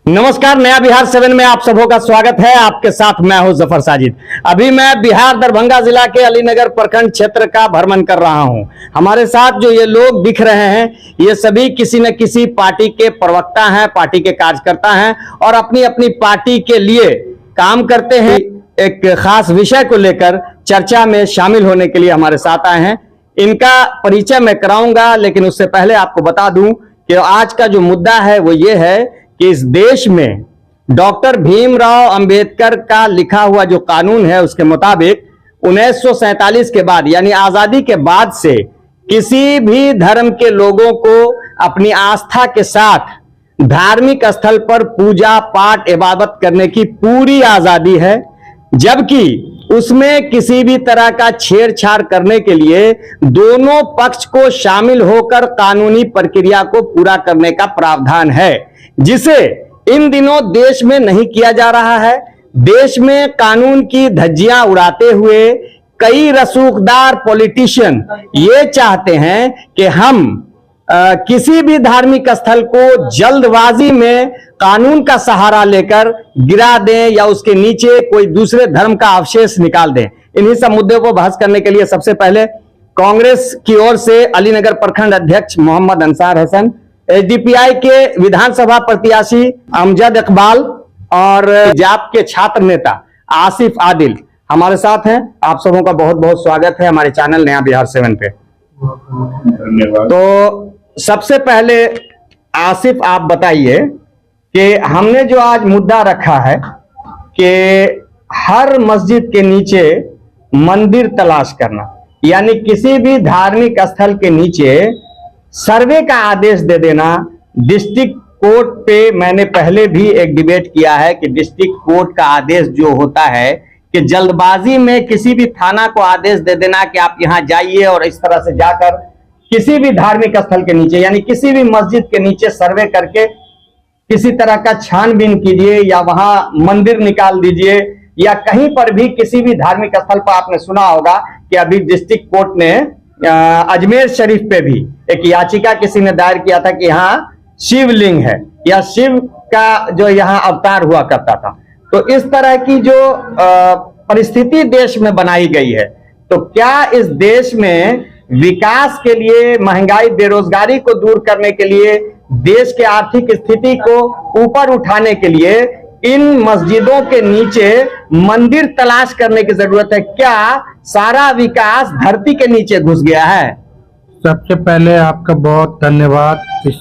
नमस्कार, नया बिहार 7 में आप सबों का स्वागत है। आपके साथ मैं हूं जफर साजिद। अभी मैं बिहार दरभंगा जिला के अलीनगर प्रखंड क्षेत्र का भ्रमण कर रहा हूं। हमारे साथ जो ये लोग दिख रहे हैं, ये सभी किसी न किसी पार्टी के प्रवक्ता हैं, पार्टी के कार्यकर्ता हैं और अपनी अपनी पार्टी के लिए काम करते हैं। एक खास विषय को लेकर चर्चा में शामिल होने के लिए हमारे साथ आए हैं। इनका परिचय मैं कराऊंगा, लेकिन उससे पहले आपको बता दूं कि आज का जो मुद्दा है वो ये है कि इस देश में डॉक्टर भीमराव अंबेडकर का लिखा हुआ जो कानून है, उसके मुताबिक 1947 के बाद यानी आजादी के बाद से किसी भी धर्म के लोगों को अपनी आस्था के साथ धार्मिक स्थल पर पूजा पाठ इबादत करने की पूरी आजादी है, जबकि उसमें किसी भी तरह का छेड़छाड़ करने के लिए दोनों पक्ष को शामिल होकर कानूनी प्रक्रिया को पूरा करने का प्रावधान है, जिसे इन दिनों देश में नहीं किया जा रहा है। देश में कानून की धज्जियां उड़ाते हुए कई रसूखदार पॉलिटिशियन ये चाहते हैं कि हम किसी भी धार्मिक स्थल को जल्दबाजी में कानून का सहारा लेकर गिरा दें या उसके नीचे कोई दूसरे धर्म का अवशेष निकाल दें। इन्हीं सब मुद्दों को बहस करने के लिए सबसे पहले कांग्रेस की ओर से अलीनगर प्रखंड अध्यक्ष मोहम्मद अंसार हसन, एसडीपीआई के विधानसभा प्रत्याशी अमजद इकबाल और जाप के छात्र नेता आसिफ आदिल हमारे साथ हैं। आप सबों का बहुत बहुत स्वागत है हमारे चैनल नया बिहार 7 पे। धन्यवाद। तो सबसे पहले आसिफ, आप बताइए कि हमने जो आज मुद्दा रखा है कि हर मस्जिद के नीचे मंदिर तलाश करना, यानी किसी भी धार्मिक स्थल के नीचे सर्वे का आदेश दे देना। डिस्ट्रिक्ट कोर्ट पे मैंने पहले भी एक डिबेट किया है कि डिस्ट्रिक्ट कोर्ट का आदेश जो होता है कि जल्दबाजी में किसी भी थाना को आदेश दे देना कि आप यहां जाइए और इस तरह से जाकर किसी भी धार्मिक स्थल के नीचे यानी किसी भी मस्जिद के नीचे सर्वे करके किसी तरह का छानबीन कीजिए या वहां मंदिर निकाल दीजिए, या कहीं पर भी किसी भी धार्मिक स्थल पर आपने सुना होगा कि अभी डिस्ट्रिक्ट कोर्ट ने अजमेर शरीफ पे भी एक याचिका किसी ने दायर किया था कि यहाँ शिवलिंग है या शिव का जो यहाँ अवतार हुआ करता था। तो इस तरह की जो परिस्थिति देश में बनाई गई है, तो क्या इस देश में विकास के लिए, महंगाई बेरोजगारी को दूर करने के लिए, देश के आर्थिक स्थिति को ऊपर उठाने के लिए इन मस्जिदों के नीचे मंदिर तलाश करने की जरूरत है? क्या सारा विकास धरती के नीचे घुस गया है? सबसे पहले आपका बहुत धन्यवाद इस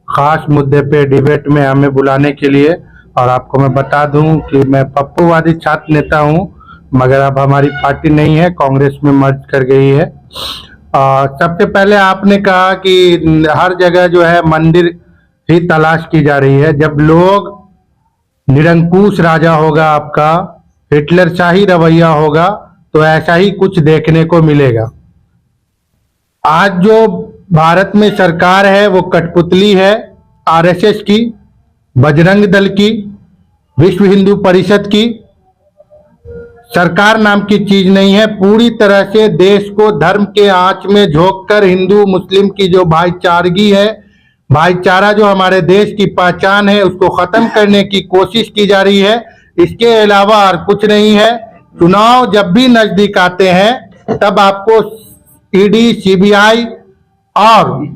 खास मुद्दे पे डिबेट में हमें बुलाने के लिए। और आपको मैं बता दूं कि मैं पप्पूवादी छात्र नेता हूं, मगर अब हमारी पार्टी नहीं है, कांग्रेस में मर्ज कर गई है। सबसे पहले आपने कहा कि हर जगह जो है मंदिर ही तलाश की जा रही है। जब लोग निरंकुश राजा होगा, आपका हिटलर शाही रवैया होगा, तो ऐसा ही कुछ देखने को मिलेगा। आज जो भारत में सरकार है वो कठपुतली है आरएसएस की, बजरंग दल की, विश्व हिंदू परिषद की। सरकार नाम की चीज नहीं है। पूरी तरह से देश को धर्म के आंच में झोंककर हिंदू मुस्लिम की जो भाईचारगी है, भाईचारा जो हमारे देश की पहचान है, उसको खत्म करने की कोशिश की जा रही है। इसके अलावा और कुछ नहीं है। चुनाव जब भी नजदीक आते हैं तब आपको ईडी, सीबीआई और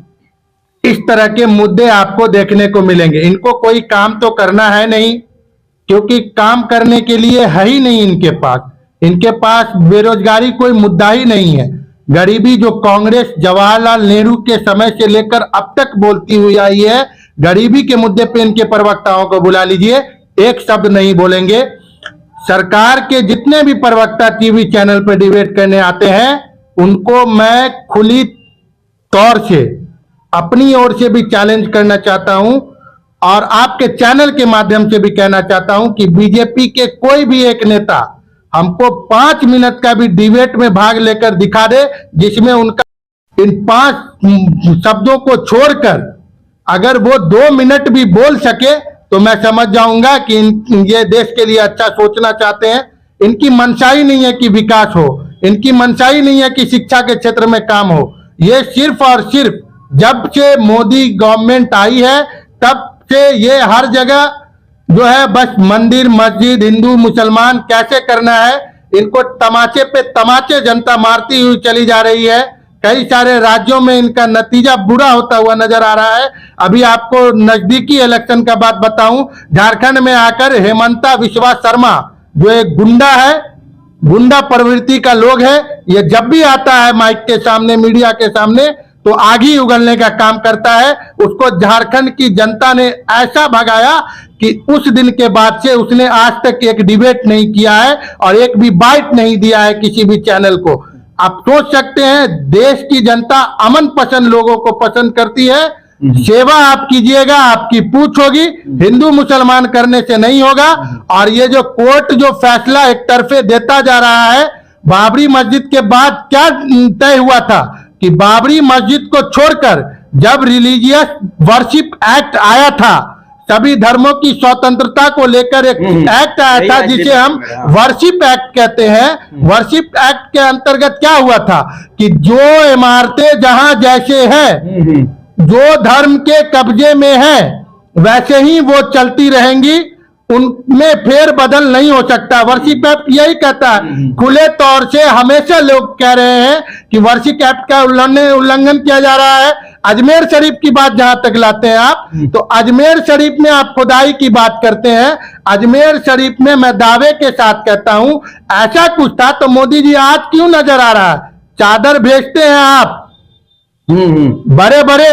इस तरह के मुद्दे आपको देखने को मिलेंगे। इनको कोई काम तो करना है नहीं, क्योंकि काम करने के लिए है ही नहीं इनके पास। इनके पास बेरोजगारी कोई मुद्दा ही नहीं है। गरीबी जो कांग्रेस जवाहरलाल नेहरू के समय से लेकर अब तक बोलती हुई आई है, गरीबी के मुद्दे पे इनके प्रवक्ताओं को बुला लीजिए, एक शब्द नहीं बोलेंगे। सरकार के जितने भी प्रवक्ता टीवी चैनल पर डिबेट करने आते हैं, उनको मैं खुली तौर से अपनी ओर से भी चैलेंज करना चाहता हूं और आपके चैनल के माध्यम से भी कहना चाहता हूं कि बीजेपी के कोई भी एक नेता हमको 5 मिनट का भी डिबेट में भाग लेकर दिखा दे, जिसमें उनका इन 5 शब्दों को छोड़कर अगर वो 2 मिनट भी बोल सके तो मैं समझ जाऊंगा कि ये देश के लिए अच्छा सोचना चाहते हैं। इनकी मंशा ही नहीं है कि विकास हो, इनकी मंशा ही नहीं है कि शिक्षा के क्षेत्र में काम हो। ये सिर्फ और सिर्फ जब से मोदी गवर्नमेंट आई है तब से ये हर जगह जो है बस मंदिर मस्जिद हिंदू मुसलमान कैसे करना है, इनको तमाचे पे तमाचे जनता मारती हुई चली जा रही है। कई सारे राज्यों में इनका नतीजा बुरा होता हुआ नजर आ रहा है। अभी आपको नजदीकी इलेक्शन का बात बताऊं, झारखंड में आकर हेमंता विश्वा शर्मा जो एक गुंडा है, गुंडा प्रवृत्ति का लोग है, ये जब भी आता है माइक के सामने मीडिया के सामने तो आग ही उगलने का काम करता है। उसको झारखंड की जनता ने ऐसा भगाया कि उस दिन के बाद से उसने आज तक एक डिबेट नहीं किया है और एक भी बाइट नहीं दिया है किसी भी चैनल को। आप सोच सकते हैं देश की जनता अमन पसंद लोगों को पसंद करती है। सेवा आप कीजिएगा, आपकी पूछ होगी, हिंदू मुसलमान करने से नहीं होगा। और ये जो कोर्ट जो फैसला एक तरफे देता जा रहा है, बाबरी मस्जिद के बाद क्या तय हुआ था कि बाबरी मस्जिद को छोड़कर जब रिलीजियस वर्शिप एक्ट आया था, सभी धर्मों की स्वतंत्रता को लेकर एक एक्ट आया था जिसे हम वर्शिप एक्ट कहते हैं। वर्शिप एक्ट के अंतर्गत क्या हुआ था कि जो इमारतें जहां जैसे हैं, जो धर्म के कब्जे में है, वैसे ही वो चलती रहेंगी, उनमें फेर बदल नहीं हो सकता। वर्शिप एक्ट यही कहता है। खुले तौर से हमेशा लोग कह रहे हैं कि वर्शिप एक्ट का उल्लंघन किया जा रहा है। अजमेर शरीफ की बात जहां तक लाते हैं आप, तो अजमेर शरीफ में आप खुदाई की बात करते हैं। अजमेर शरीफ में मैं दावे के साथ कहता हूं ऐसा कुछ था तो मोदी जी आज क्यों नजर आ रहा है? चादर भेजते हैं आप, बड़े बड़े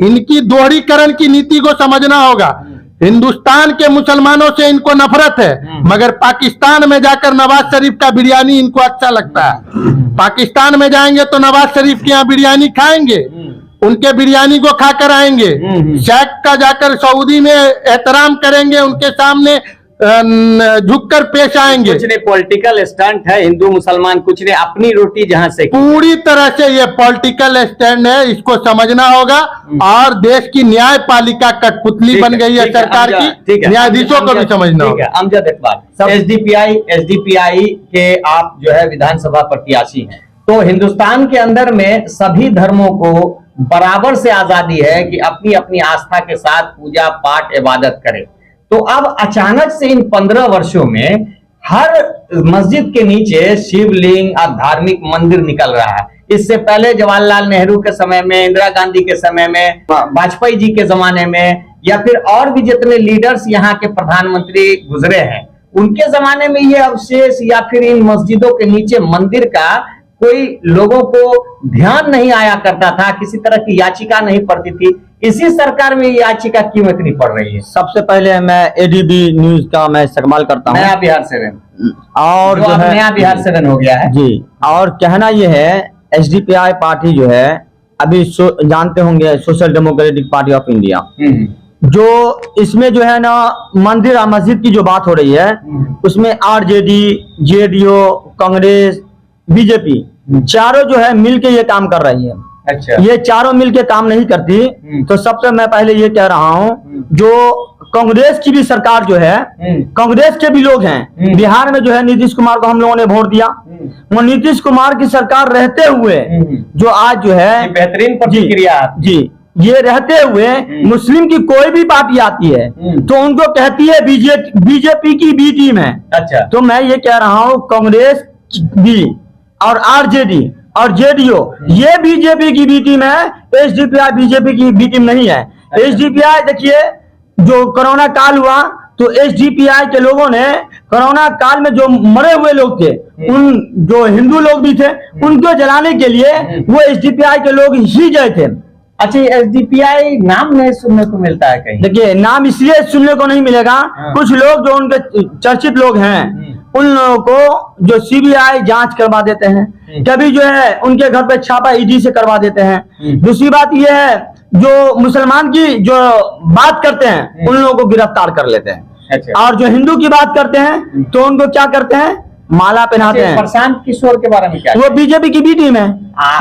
इनकी दोहरीकरण की नीति को समझना होगा। हिंदुस्तान के मुसलमानों से इनको नफरत है, मगर पाकिस्तान में जाकर नवाज शरीफ का बिरयानी इनको अच्छा लगता है। पाकिस्तान में जाएंगे तो नवाज शरीफ के यहाँ बिरयानी खाएंगे, उनके बिरयानी को खाकर आएंगे। शेख का जाकर सऊदी में एहतराम करेंगे, उनके सामने झुककर पेश आएंगे। कुछ ने पॉलिटिकल स्टंट है, हिंदू मुसलमान कुछ ने अपनी रोटी जहां से पूरी तरह से ये पॉलिटिकल स्टैंड है, इसको समझना होगा। और देश की न्यायपालिका कठपुतली बन गई है सरकार की, न्यायाधीशों को भी समझना होगा। अमजद इकबाल, एसडीपीआई के आप जो है विधानसभा प्रत्याशी हैं, तो हिंदुस्तान के अंदर में सभी धर्मों को बराबर से आजादी है कि अपनी अपनी आस्था के साथ पूजा पाठ इबादत करें। तो अब अचानक से इन 15 वर्षों में हर मस्जिद के नीचे शिवलिंग और धार्मिक मंदिर निकल रहा है। इससे पहले जवाहरलाल नेहरू के समय में, इंदिरा गांधी के समय में, वाजपेयी जी के जमाने में, या फिर और भी जितने लीडर्स यहाँ के प्रधानमंत्री गुजरे हैं, उनके जमाने में ये अवशेष या फिर इन मस्जिदों के नीचे मंदिर का कोई लोगों को ध्यान नहीं आया करता था, किसी तरह की याचिका नहीं पड़ती थी। इसी सरकार में याचिका क्यों इतनी पड़ रही है? सबसे पहले मैं एडीबी न्यूज का मैं इस्तेमाल करता हूँ, नया बिहार 7, और जो है नया बिहार 7 हो गया है जी। और कहना यह है, एसडीपीआई पार्टी जो है अभी जानते होंगे social democratic party of India, जो इसमें जो है ना मंदिर और मस्जिद की जो बात हो रही है, उसमें आरजेडी, जेडीयू, कांग्रेस, बीजेपी चारों जो है मिलके ये काम कर रही है। अच्छा, ये चारों मिलके काम नहीं करती। तो सबसे मैं पहले ये कह रहा हूँ, जो कांग्रेस की भी सरकार जो है, कांग्रेस के भी लोग हैं बिहार में, जो है नीतीश कुमार को हम लोगों ने वोट दिया। वो नीतीश कुमार की सरकार रहते हुए जो आज जो है बेहतरीन प्रतिक्रिया जी, ये रहते हुए मुस्लिम की कोई भी पार्टी आती है तो उनको कहती है बीजेपी की बी टीम है। अच्छा, तो मैं ये कह रहा हूँ कांग्रेस भी और आरजेडी और जेडीयू ये बीजेपी की बी टीम है, एसडीपीआई बीजेपी की बी टीम नहीं है। एसडीपीआई देखिए, जो कोरोना काल हुआ तो एसडीपीआई के लोगों ने कोरोना काल में जो मरे हुए लोग थे, उन जो हिंदू लोग भी थे, उनको जलाने के लिए वो एसडीपीआई के लोग ही गए थे। अच्छा, एसडीपीआई नाम नहीं सुनने को मिलता है कहीं? देखिए, नाम इसलिए सुनने को नहीं मिलेगा, कुछ लोग जो उनके चर्चित लोग हैं उन लोगों को जो सीबीआई जांच करवा देते हैं, कभी जो है उनके घर पे छापा ईडी से करवा देते हैं। दूसरी बात यह है, जो मुसलमान की जो बात करते हैं उन लोगों को गिरफ्तार कर लेते हैं। अच्छा। और जो हिंदू की बात करते हैं तो उनको क्या करते हैं, माला पहनाते हैं। प्रशांत किशोर के बारे में क्या? वो बीजेपी की बी टीम है,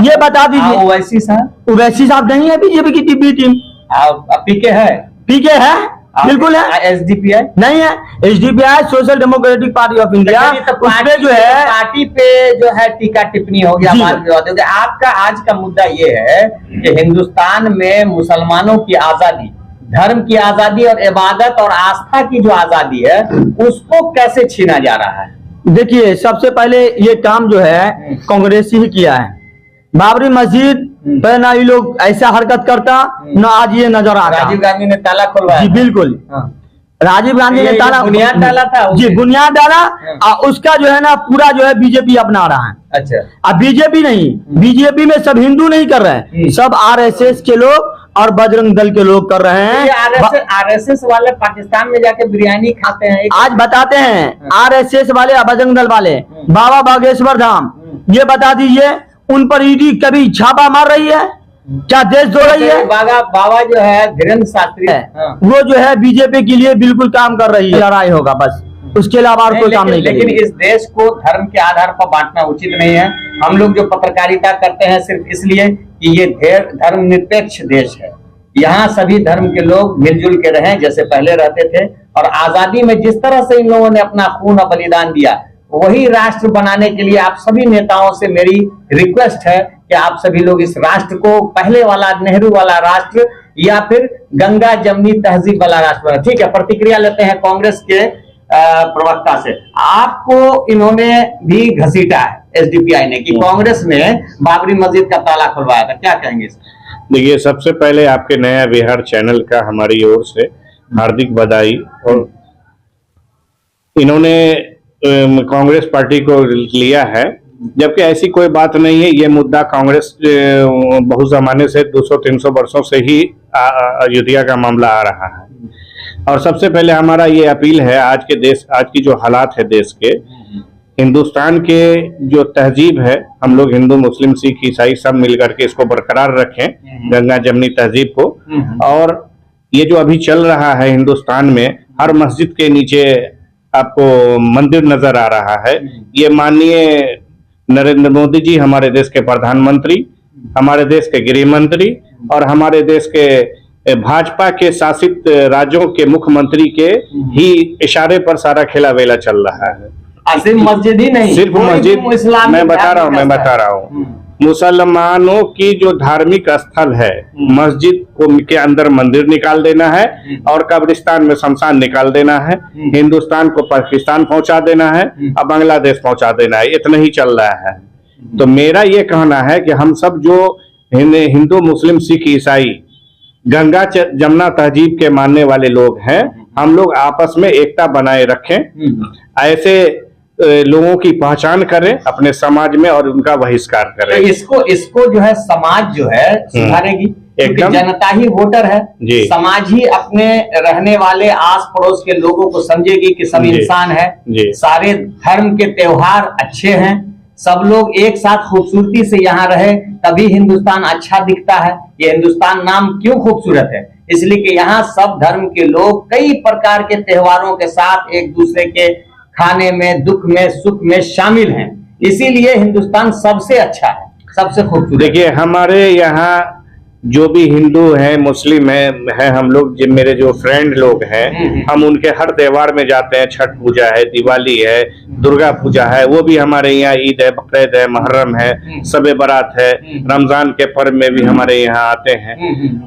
ये बता दीजिए। ओवैसी साहब? ओवैसी साहब नहीं है बीजेपी की बी टीम। पीके है? पीके है, बिल्कुल है। एसडीपीआई नहीं है, SDPI social democratic party of India, उसमें जो है पार्टी पे जो है टीका टिप्पणी हो गया, वाद विवाद हो गया। आपका आज का मुद्दा ये है कि हिंदुस्तान में मुसलमानों की आजादी धर्म की आजादी और इबादत और आस्था की जो आजादी है उसको कैसे छीना जा रहा है? देखिए, सबसे पहले ये काम जो है कांग्रेस ही किया है। बाबरी मस्जिद पे ना ये लोग ऐसा हरकत करता, ना आज ये नजर आता। राजीव गांधी ने ताला खुलवाया। जी बिल्कुल, राजीव गांधी ने ताला बुनियाद डाला था। जी बुनियाद डाला, और उसका जो है ना पूरा जो है बीजेपी अपना रहा है। अच्छा, अब बीजेपी नहीं, बीजेपी में सब हिंदू नहीं कर रहे हैं, सब आरएसएस के लोग और बजरंग दल के लोग कर रहे हैं। आरएसएस वाले पाकिस्तान में जाके बिरयानी खाते हैं। आज बताते हैं आरएसएस वाले और बजरंग दल वाले बाबा बागेश्वर धाम, ये बता दीजिए उन पर ईडी कभी छापा मार रही है? क्या देश दो रही है? बाबा जो है धीरेन्द्र शास्त्री है, वो जो है बीजेपी के लिए बिल्कुल काम कर रही है। लड़ाई होगा बस, उसके अलावा और कोई काम नहीं लेकिन करेगी। इस देश को धर्म के आधार पर बांटना उचित नहीं है। हम लोग जो पत्रकारिता करते हैं सिर्फ इसलिए कि ये धर्मनिरपेक्ष देश है। यहाँ सभी धर्म के लोग मिलजुल के रहें जैसे पहले रहते थे, और आजादी में जिस तरह से इन लोगों ने अपना खून और बलिदान दिया, वही राष्ट्र बनाने के लिए आप सभी नेताओं से मेरी रिक्वेस्ट है कि आप सभी लोग इस राष्ट्र को पहले वाला नेहरू वाला राष्ट्र या फिर गंगा जमनी तहजीब वाला राष्ट्र बना। ठीक है, प्रतिक्रिया लेते हैं कांग्रेस के प्रवक्ता से। आपको इन्होंने भी घसीटा है एसडीपीआई ने कि कांग्रेस ने बाबरी मस्जिद का ताला खुलवाया था, क्या कहेंगे इस? देखिए, सबसे पहले आपके नया बिहार चैनल का हमारी ओर से हार्दिक बधाई। और इन्होंने कांग्रेस पार्टी को लिया है, जबकि ऐसी कोई बात नहीं है। ये मुद्दा कांग्रेस बहुत जमाने से 200-300 वर्षों से ही अयोध्या का मामला आ रहा है। और सबसे पहले हमारा ये अपील है, आज की जो हालात है देश के, हिंदुस्तान के जो तहजीब है, हम लोग हिंदू मुस्लिम सिख ईसाई सब मिलकर के इसको बरकरार रखें, गंगा जमनी तहजीब को। और ये जो अभी चल रहा है हिंदुस्तान में, हर मस्जिद के नीचे आपको मंदिर नजर आ रहा है। ये माननीय नरेंद्र मोदी जी, हमारे देश के प्रधानमंत्री, हमारे देश के गृह मंत्री और हमारे देश के भाजपा के शासित राज्यों के मुख्यमंत्री के ही इशारे पर सारा खेला बेला चल रहा है। सिर्फ मस्जिद ही नहीं, सिर्फ मस्जिद, मैं बता रहा हूँ मुसलमानों की जो धार्मिक स्थल है, मस्जिद को के अंदर मंदिर निकाल देना है और कब्रिस्तान में शमशान निकाल देना है। हिंदुस्तान को पाकिस्तान पहुंचा देना है और बांग्लादेश पहुंचा देना है, इतना ही चल रहा है। तो मेरा ये कहना है कि हम सब जो हिंदू मुस्लिम सिख ईसाई गंगा जमुना तहजीब के मानने वाले लोग हैं, हम लोग आपस में एकता बनाए रखें, ऐसे लोगों की पहचान करें अपने समाज में और उनका बहिष्कार करें। तो इसको जो है समाज जो है सुधारेगी, क्योंकि जनता ही वोटर है। समाज ही अपने रहने वाले आस पड़ोस के लोगों को समझेगी कि सब इंसान है, सारे धर्म के त्योहार अच्छे हैं, सब लोग एक साथ खूबसूरती से यहाँ रहे, तभी हिंदुस्तान अच्छा दिखता है। ये हिंदुस्तान नाम क्यों खूबसूरत है? इसलिए कि यहाँ सब धर्म के लोग कई प्रकार के त्योहारों के साथ एक दूसरे के खाने में, दुख में, सुख में शामिल हैं। इसीलिए हिंदुस्तान सबसे अच्छा है, सबसे खूबसूरत। देखिए, हमारे यहाँ जो भी हिंदू हैं, मुस्लिम हैं, हम लोग मेरे जो फ्रेंड लोग हैं, हम उनके हर त्योहार में जाते हैं। छठ पूजा है, दिवाली है, दुर्गा पूजा है, वो भी हमारे यहाँ ईद है, बकरीद है, मुहर्रम है, शबे बारात है, रमजान के पर्व में भी हमारे यहाँ आते हैं।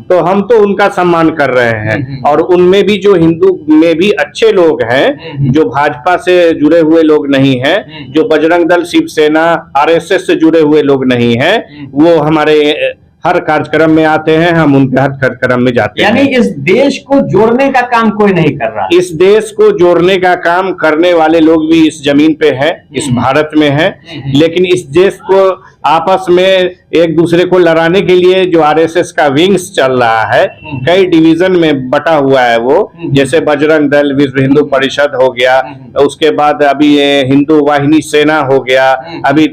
तो हम तो उनका सम्मान कर रहे हैं। और उनमें भी जो हिंदू में भी अच्छे लोग हैं, जो भाजपा से जुड़े हुए लोग नहीं हैं, जो बजरंग दल, शिवसेना, आरएसएस से जुड़े हुए लोग नहीं हैं, वो हमारे हर कार्यक्रम में आते हैं, हम उनके हर कार्यक्रम में जाते हैं। यानी इस देश को जोड़ने का काम कोई नहीं कर रहा। इस देश को जोड़ने का काम करने वाले लोग भी इस जमीन पे हैं, इस भारत में हैं, लेकिन इस देश को आपस में एक दूसरे को लड़ाने के लिए जो आरएसएस का विंग्स चल रहा है, कई डिवीजन में बटा हुआ है वो, जैसे बजरंग दल, विश्व हिंदू परिषद हो गया, उसके बाद अभी हिंदू वाहिनी सेना हो गया, अभी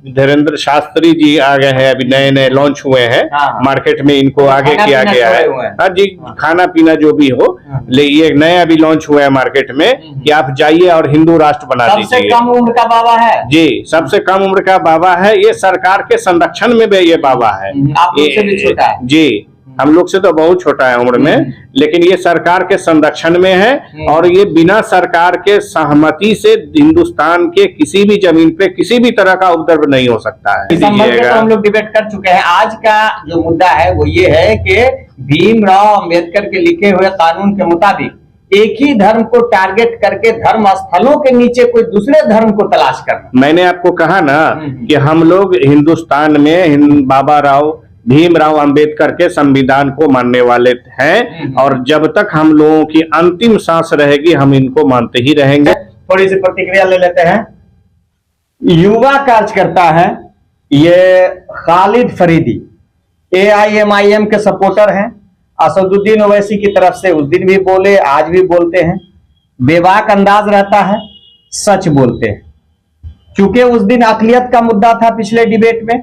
धीरेन्द्र शास्त्री जी आ गए हैं, अभी नए लॉन्च हुए हैं मार्केट में, इनको आगे किया गया है। हाँ जी, खाना पीना जो भी हो, ये नया अभी लॉन्च हुआ है मार्केट में कि आप जाइए और हिंदू राष्ट्र बना दीजिए। सबसे कम उम्र का बाबा है जी, सबसे कम उम्र का बाबा है। ये सरकार के संरक्षण में भी ये बाबा है। आप लोग से भी छोटा है जी, हम लोग से तो बहुत छोटा है उम्र में, लेकिन ये सरकार के संरक्षण में है। और ये बिना सरकार के सहमति से हिंदुस्तान के किसी भी जमीन पे किसी भी तरह का उपद्रव नहीं हो सकता है। तो हम लोग डिबेट कर चुके हैं। आज का जो मुद्दा है वो ये है कि भीमराव अंबेडकर के लिखे हुए कानून के मुताबिक एक ही धर्म को टारगेट करके धर्म स्थलों के नीचे कोई दूसरे धर्म को तलाश करना। मैंने आपको कहा ना कि हम लोग हिंदुस्तान में भीमराव अंबेडकर के संविधान को मानने वाले हैं और जब तक हम लोगों की अंतिम सांस रहेगी हम इनको मानते ही रहेंगे। थोड़ी सी प्रतिक्रिया ले लेते हैं। युवा कार्यकर्ता है ये खालिद फरीदी, AIMIM के सपोर्टर हैं। असदुद्दीन ओवैसी की तरफ से उस दिन भी बोले, आज भी बोलते हैं। बेबाक अंदाज रहता है, सच बोलते हैं। क्योंकि उस दिन अकलियत का मुद्दा था पिछले डिबेट में,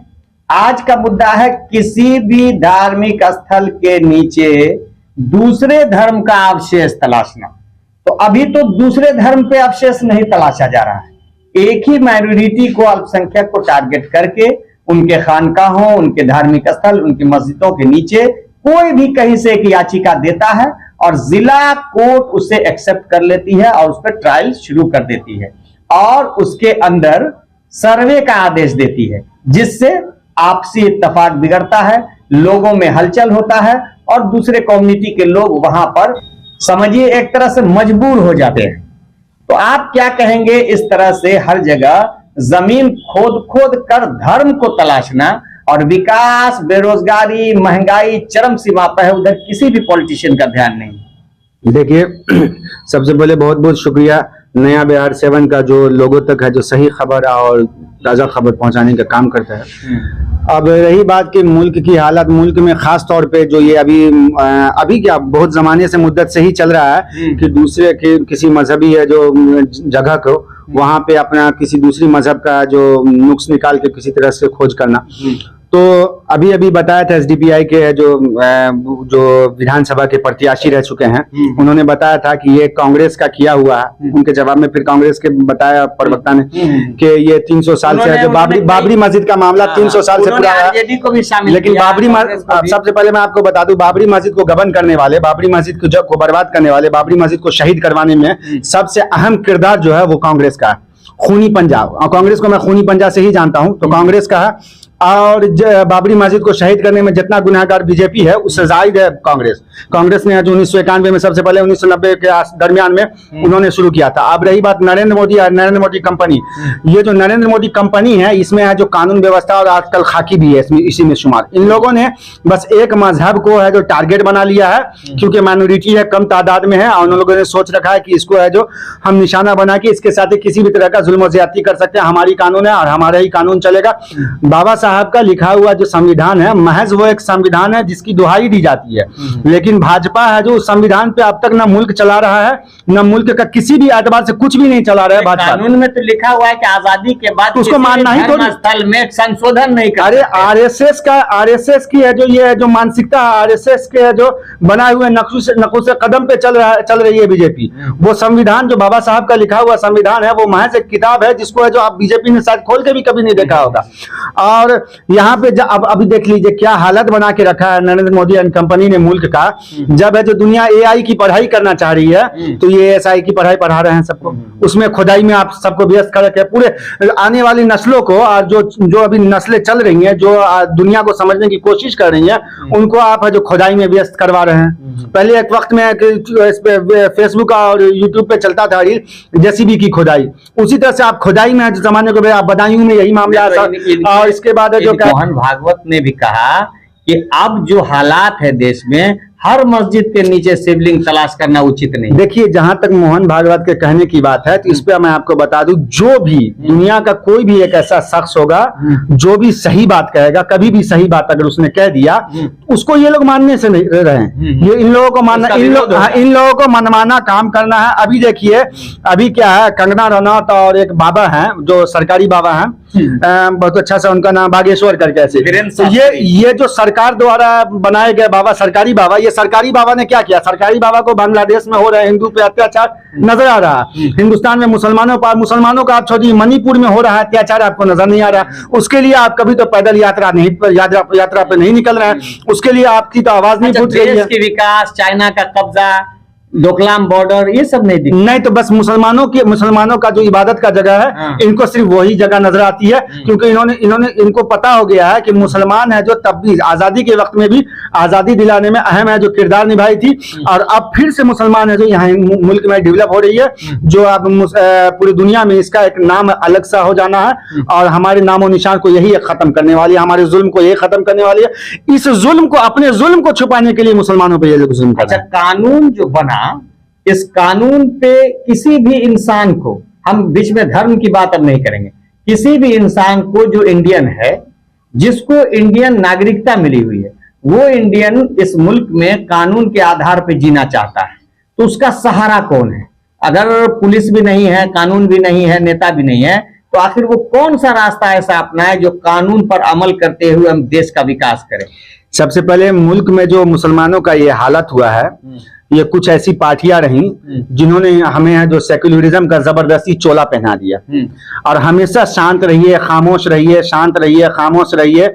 आज का मुद्दा है किसी भी धार्मिक स्थल के नीचे दूसरे धर्म का अवशेष तलाशना। तो अभी तो दूसरे धर्म पे अवशेष नहीं तलाशा जा रहा है, एक ही माइनॉरिटी को, अल्पसंख्यक को टारगेट करके उनके खानकाहों, उनके धार्मिक स्थल, उनकी मस्जिदों के नीचे कोई भी कहीं से एक याचिका देता है और जिला कोर्ट उसे एक्सेप्ट कर लेती है और उस पर ट्रायल शुरू कर देती है और उसके अंदर सर्वे का आदेश देती है, जिससे आपसी इत्तेफाक बिगड़ता है, लोगों में हलचल होता है और दूसरे कम्युनिटी के लोग वहां पर समझिए एक तरह से मजबूर हो जाते हैं। तो आप क्या कहेंगे इस तरह से हर जगह जमीन खोद खोद कर धर्म को तलाशना और विकास, बेरोजगारी, महंगाई चरम सीमा पर है, उधर किसी भी पॉलिटिशियन का ध्यान नहीं। देखिए, सबसे पहले बहुत बहुत शुक्रिया नया बिहार 7 का जो लोगों तक है, जो सही खबर और ताज़ा खबर पहुंचाने का काम करता है। अब रही बात कि मुल्क की हालत, मुल्क में खास तौर पे जो ये अभी क्या बहुत जमाने से मुद्दत से ही चल रहा है कि दूसरे के किसी मजहबी है जो जगह को वहां पे अपना किसी दूसरी मजहब का जो नुक्स निकाल के किसी तरह से खोज करना। तो अभी बताया था SDPI के जो विधानसभा के प्रत्याशी रह चुके हैं, उन्होंने बताया था कि ये कांग्रेस का किया हुआ है। उनके जवाब में फिर कांग्रेस के बताया प्रवक्ता ने कि ये 300 साल से है, जो बाबरी मस्जिद का मामला 300 साल से पूरा है। लेकिन सबसे पहले मैं आपको बता दूं, बाबरी मस्जिद को गबन करने वाले, बाबरी मस्जिद को बर्बाद करने वाले, बाबरी मस्जिद को शहीद करवाने में सबसे अहम किरदार जो है वो कांग्रेस का है। खूनी पंजा, और कांग्रेस को मैं खूनी पंजा से ही जानता हूं, तो कांग्रेस का है। और बाबरी मस्जिद को शहीद करने में जितना गुनाहगार बीजेपी है उससे जायद है कांग्रेस ने जो 1991 में सबसे पहले 1990 के दरमियान में उन्होंने शुरू किया था। अब रही बात नरेंद्र मोदी कंपनी, ये जो नरेंद्र मोदी कंपनी है इसमें है जो कानून व्यवस्था और आजकल खाकी भी है इसी में शुमार। इन लोगों ने बस एक मजहब को है जो टारगेट बना लिया है, क्योंकि माइनॉरिटी है, कम तादाद में है, और उन लोगों ने सोच रखा है कि इसको है जो हम निशाना बना के इसके साथ किसी भी तरह का जुल्म और ज्यादती कर सकते हैं। हमारी कानून है और हमारा ही कानून चलेगा। बाबा साहब का लिखा हुआ जो संविधान है महज वो एक संविधान है जिसकी दुहाई दी जाती है, लेकिन भाजपा है जो उस संविधान पे अब तक न मुल्क चला रहा है, न मुल्क का किसी भी एतबार से कुछ भी नहीं चला रहा है। भाजपा कानून में तो लिखा हुआ है कि आजादी के बाद उसको मानना ही तो स्थल में संशोधन नहीं कर। अरे आरएसएस की है जो ये जो मानसिकता है, आरएसएस के है जो बनाए हुए नक्शे कदम पे चल रही है बीजेपी। वो संविधान जो बाबा साहब का लिखा हुआ संविधान है वो महज एक किताब है जिसको है जो आप बीजेपी ने शायद खोल के भी कभी नहीं देखा होगा। और यहाँ पे अब अभी देख लीजिए क्या हालत बना के रखा है नरेंद्र मोदी एंड कंपनी ने मुल्क का। जब है जो दुनिया AI की पढ़ाई करना चाह रही है तो ये ASI की पढ़ाई पढ़ा रहे हैं सबको, उसमें खुदाई में आप सबको व्यस्त कर रखे, पूरे आने वाली नस्लों को और जो अभी नस्लें चल रही हैं जो दुनिया को समझने की कोशिश कर रही हैं उनको आप है जो खुदाई में व्यस्त करवा रहे हैं। पहले एक वक्त में फेसबुक और यूट्यूब पे चलता था JCB की खुदाई, उसी तरह से आप खुदाई में जमाने को बदायूं में यही मामला और इसके बाद जो मोहन भागवत ने भी कहा कि अब जो हालात है देश में, हर मस्जिद के नीचे शिवलिंग तलाश करना उचित नहीं। देखिए, जहां तक मोहन भागवत के कहने की बात है तो इस पे मैं आपको बता दूं, जो भी दुनिया का कोई भी एक ऐसा शख्स होगा जो भी सही बात कहेगा, कभी भी सही बात अगर उसने कह दिया उसको ये लोग मानने से नहीं रहे हैं। ये इन लोगों को मानना, इन लोगों को मनमाना काम करना है। अभी देखिए, अभी क्या है, कंगना रनौत और एक बाबा है जो सरकारी बाबा है, बहुत अच्छा सा उनका नाम बागेश्वर करके ऐसे, तो ये जो सरकार द्वारा बनाए गए बाबा, सरकारी बाबा, ये सरकारी बाबा ने क्या किया, सरकारी बाबा को बांग्लादेश में हो रहे हिंदू पे अत्याचार नजर आ रहा है, हिंदुस्तान में मुसलमानों का आप छोड़िए, मणिपुर में हो रहा है अत्याचार आपको नजर नहीं आ रहा। उसके लिए आप कभी तो पैदल यात्रा पे नहीं निकल रहे हैं, उसके लिए आपकी तो आवाज नहीं फूट रही है। देश की विकास, चाइना का कब्जा, डोकलाम बॉर्डर ये सब नहीं दिख। नहीं तो बस मुसलमानों का जो इबादत का जगह है, हाँ। इनको सिर्फ वही जगह नजर आती है, क्योंकि इनको पता हो गया है कि मुसलमान है जो तब भी आजादी के वक्त में भी आजादी दिलाने में अहम है, जो किरदार निभाई थी, और अब फिर से मुसलमान है जो यहाँ मुल्क में डेवलप हो रही है, जो अब पूरी दुनिया में इसका एक नाम अलग सा हो जाना है, और हमारे नामो निशान को यही खत्म करने वाली है, हमारे जुल्म को यही खत्म करने वाली है। इस जुल्म को, अपने जुल्म को छुपाने के लिए मुसलमानों पर ये लोग जुल्म कर अच्छा, रहे हैं। कानून जो बना, इस कानून पे किसी भी इंसान को, हम बीच में धर्म की बात अब नहीं करेंगे, किसी भी इंसान को जो इंडियन है, जिसको इंडियन नागरिकता मिली हुई है, वो इंडियन इस मुल्क में कानून के आधार पे जीना चाहता है, तो उसका सहारा कौन है? अगर पुलिस भी नहीं है, कानून भी नहीं है, नेता भी नहीं है, तो आखिर वो कौन सा रास्ता ऐसा अपनाए जो कानून पर अमल करते हुए हम देश का विकास करें? सबसे पहले मुल्क में जो मुसलमानों का ये हालत हुआ है, ये कुछ ऐसी पार्टियां रहीं जिन्होंने हमें जो सेक्युलरिज्म का जबरदस्ती चोला पहना दिया, और हमेशा शांत रहिए, खामोश रहिए, शांत रहिए, खामोश रहिए,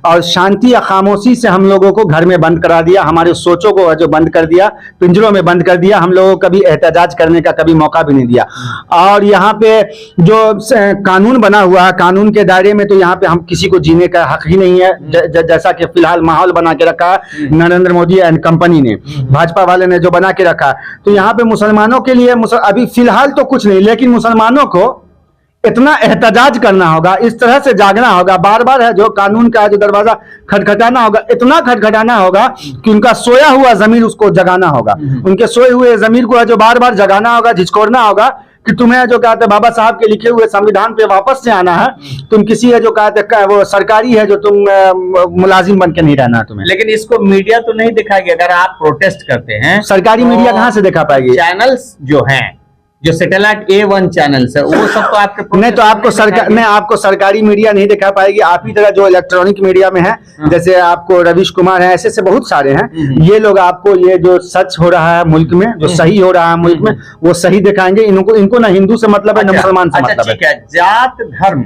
और शांति या खामोशी से हम लोगों को घर में बंद करा दिया, हमारे सोचों को जो बंद कर दिया, पिंजरों में बंद कर दिया, हम लोगों को कभी एहतजाज करने का कभी मौका भी नहीं दिया। और यहाँ पे जो कानून बना हुआ है, कानून के दायरे में तो यहाँ पे हम किसी को जीने का हक ही नहीं है, जैसा कि फिलहाल माहौल बना के रखा है नरेंद्र मोदी एंड कंपनी ने, भाजपा वाले ने जो बना के रखा। तो यहाँ पे मुसलमानों के लिए अभी फिलहाल तो कुछ नहीं, लेकिन मुसलमानों को इतना एहतजाज करना होगा, इस तरह से जागना होगा, बार बार है जो कानून का जो दरवाजा खटखटाना होगा, इतना खटखटाना होगा कि उनका सोया हुआ जमीर उसको जगाना होगा, उनके सोए हुए जमीर को है जो बार बार जगाना होगा, झिझकोड़ना होगा कि तुम्हें जो कहते हैं बाबा साहब के लिखे हुए संविधान पे वापस से आना है, तुम किसी है जो कहते हैं वो सरकारी है जो तुम मुलाजिम बन के नहीं रहना तुम्हें। लेकिन इसको मीडिया तो नहीं दिखाएगी। अगर आप प्रोटेस्ट करते हैं, सरकारी मीडिया कहाँ से दिखा पाएगी? चैनल्स जो हैं, जो सैटेलाइट A1 चैनल्स है, वो सब तो आपके नहीं तो आपको सरकारी मीडिया नहीं दिखा पाएगी। आप ही तरह जो इलेक्ट्रॉनिक मीडिया में है, जैसे आपको रवीश कुमार है, ऐसे बहुत सारे हैं, ये लोग आपको ये जो सच हो रहा है मुल्क में, जो सही हो रहा है मुल्क में, वो सही दिखाएंगे। इनको ना हिंदू से मतलब है, ना मुसलमान से मतलब है। ठीक है, जात धर्म,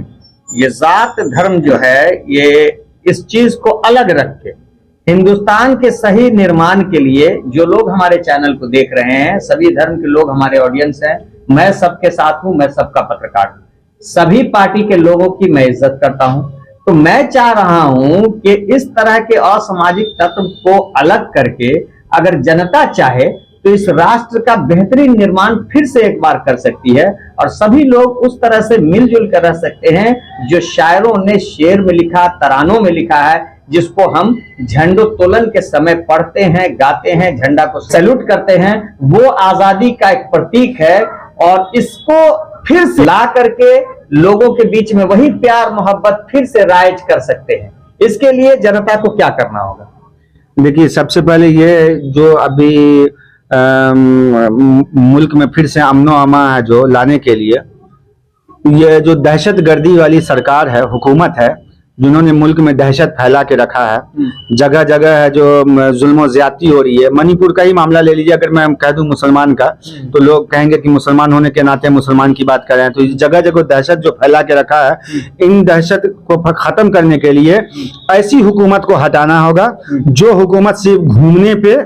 ये जात धर्म जो है, ये इस चीज को अलग रख के हिंदुस्तान के सही निर्माण के लिए जो लोग हमारे चैनल को देख रहे हैं, सभी धर्म के लोग हमारे ऑडियंस हैं, मैं सबके साथ हूं, मैं सबका पत्रकार हूं, सभी पार्टी के लोगों की मैं इज्जत करता हूं। तो मैं चाह रहा हूं कि इस तरह के असामाजिक तत्व को अलग करके अगर जनता चाहे तो इस राष्ट्र का बेहतरीन निर्माण फिर से एक बार कर सकती है, और सभी लोग उस तरह से मिलजुल कर रह सकते हैं जो शायरों ने शेर में लिखा, तरानों में लिखा है, जिसको हम झंडोत्तोलन के समय पढ़ते हैं, गाते हैं, झंडा को सैल्यूट करते हैं। वो आजादी का एक प्रतीक है, और इसको फिर से ला करके लोगों के बीच में वही प्यार मोहब्बत फिर से राइज कर सकते हैं। इसके लिए जनता को क्या करना होगा? देखिए, सबसे पहले ये जो अभी मुल्क में फिर से अमनो अमा है जो लाने के लिए, ये जो दहशतगर्दी वाली सरकार है, हुकूमत है, जिन्होंने मुल्क में दहशत फैला के रखा है, जगह जगह है जो जुल्म ज्यादती हो रही है। मणिपुर का ही मामला ले लीजिए, अगर मैं कह दूं मुसलमान का, तो लोग कहेंगे कि मुसलमान होने के नाते मुसलमान की बात कर रहे हैं। तो जगह जगह दहशत जो फैला के रखा है, इन दहशत को खत्म करने के लिए ऐसी हुकूमत को हटाना होगा जो हुकूमत सिर्फ घूमने पे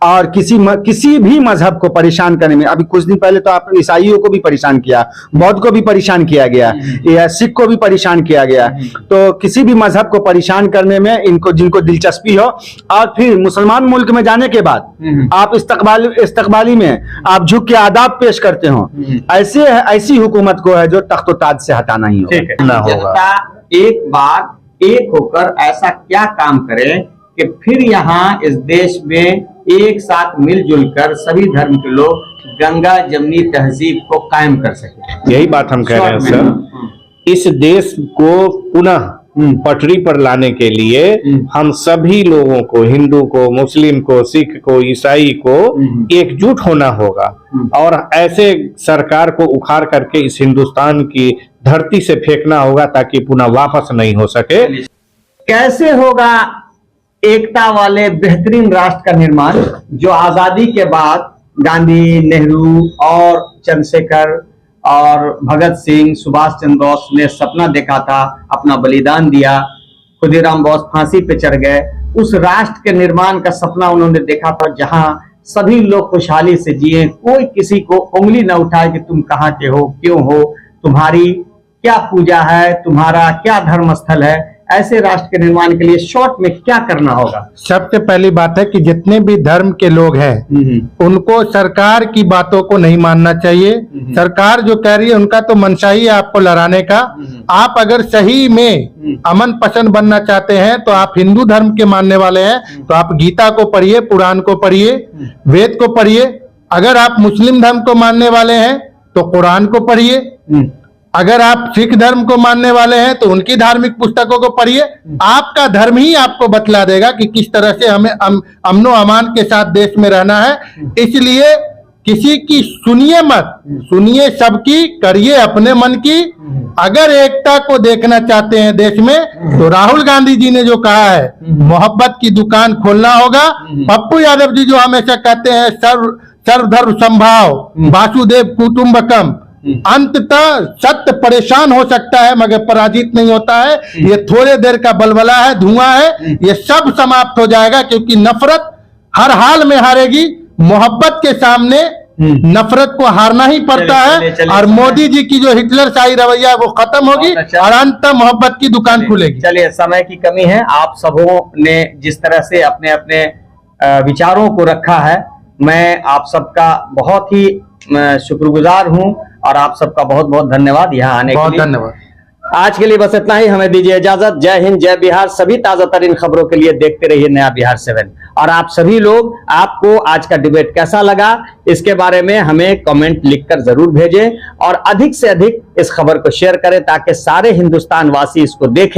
और किसी भी मजहब को परेशान करने में, अभी कुछ दिन पहले तो आप ईसाइयों को भी परेशान किया, बौद्ध को भी परेशान किया गया, या सिख को भी परेशान किया गया। तो किसी भी मजहब को परेशान करने में जिनको दिलचस्पी हो, और फिर मुसलमान मुल्क में जाने के बाद आप इस्तकबाली में आप झुक के आदाब पेश करते हो, ऐसी हुकूमत को है जो तख्त ताज से हटाना ही होगा। जनता एक बार एक होकर ऐसा क्या काम करे कि फिर यहाँ इस देश में एक साथ मिलजुल कर सभी धर्म के लोग गंगा जमनी तहजीब को कायम कर सके? यही बात हम कह रहे हैं सर। इस देश को पुनः पटरी पर लाने के लिए हम सभी लोगों को, हिंदू को, मुस्लिम को, सिख को, ईसाई को एकजुट होना होगा, और ऐसे सरकार को उखाड़ करके इस हिंदुस्तान की धरती से फेंकना होगा ताकि पुनः वापस नहीं हो सके। कैसे होगा एकता वाले बेहतरीन राष्ट्र का निर्माण जो आजादी के बाद गांधी, नेहरू और चंद्रशेखर और भगत सिंह, सुभाष चंद्र बोस ने सपना देखा था, अपना बलिदान दिया, खुदीराम बोस फांसी पे चढ़ गए। उस राष्ट्र के निर्माण का सपना उन्होंने देखा था जहां सभी लोग खुशहाली से जिए, कोई किसी को उंगली न उठाए कि तुम कहाँ के हो, क्यों हो, तुम्हारी क्या पूजा है, तुम्हारा क्या धर्म स्थल है। ऐसे राष्ट्र के निर्माण के लिए शॉर्ट में क्या करना होगा? सबसे पहली बात है कि जितने भी धर्म के लोग हैं उनको सरकार की बातों को नहीं मानना चाहिए। सरकार जो कह रही है उनका तो मंशा ही है आपको लड़ाने का। आप अगर सही में अमन पसंद बनना चाहते हैं तो आप हिंदू धर्म के मानने वाले हैं तो आप गीता को पढ़िए, पुराण को पढ़िए, वेद को पढ़िए। अगर आप मुस्लिम धर्म को मानने वाले हैं तो कुरान को पढ़िए। अगर आप सिख धर्म को मानने वाले हैं तो उनकी धार्मिक पुस्तकों को पढ़िए। आपका धर्म ही आपको बतला देगा कि किस तरह से हमें अमनो अमान के साथ देश में रहना है। इसलिए किसी की सुनिए मत, सुनिए सबकी, करिए अपने मन की। अगर एकता को देखना चाहते हैं देश में तो राहुल गांधी जी ने जो कहा है मोहब्बत की दुकान खोलना होगा। पप्पू यादव जी जो हमेशा कहते हैं सर्वधर्म संभाव वासुदेव कुटुंबकम, अंततः सत्य परेशान हो सकता है मगर पराजित नहीं होता है। ये थोड़े देर का बलबला है, धुआं है, ये सब समाप्त हो जाएगा क्योंकि नफरत हर हाल में हारेगी। मोहब्बत के सामने नफरत को हारना ही पड़ता है। और मोदी जी की जो हिटलर शाही रवैया है वो खत्म होगी और अंत मोहब्बत की दुकान खुलेगी। चलिए, समय की कमी है, आप सबों ने जिस तरह से अपने अपने विचारों को रखा है, मैं आप सबका बहुत ही शुक्रगुजार हूं और आप सबका बहुत बहुत धन्यवाद यहाँ आने के लिए। बहुत धन्यवाद। आज के लिए बस इतना ही, हमें दीजिए इजाजत। जय हिंद, जय बिहार। सभी ताजा तरीन खबरों के लिए देखते रहिए नया बिहार 7। और आप सभी लोग, आपको आज का डिबेट कैसा लगा इसके बारे में हमें कमेंट लिखकर जरूर भेजें और अधिक से अधिक इस खबर को शेयर करें ताकि सारे हिंदुस्तान वासी इसको देखें।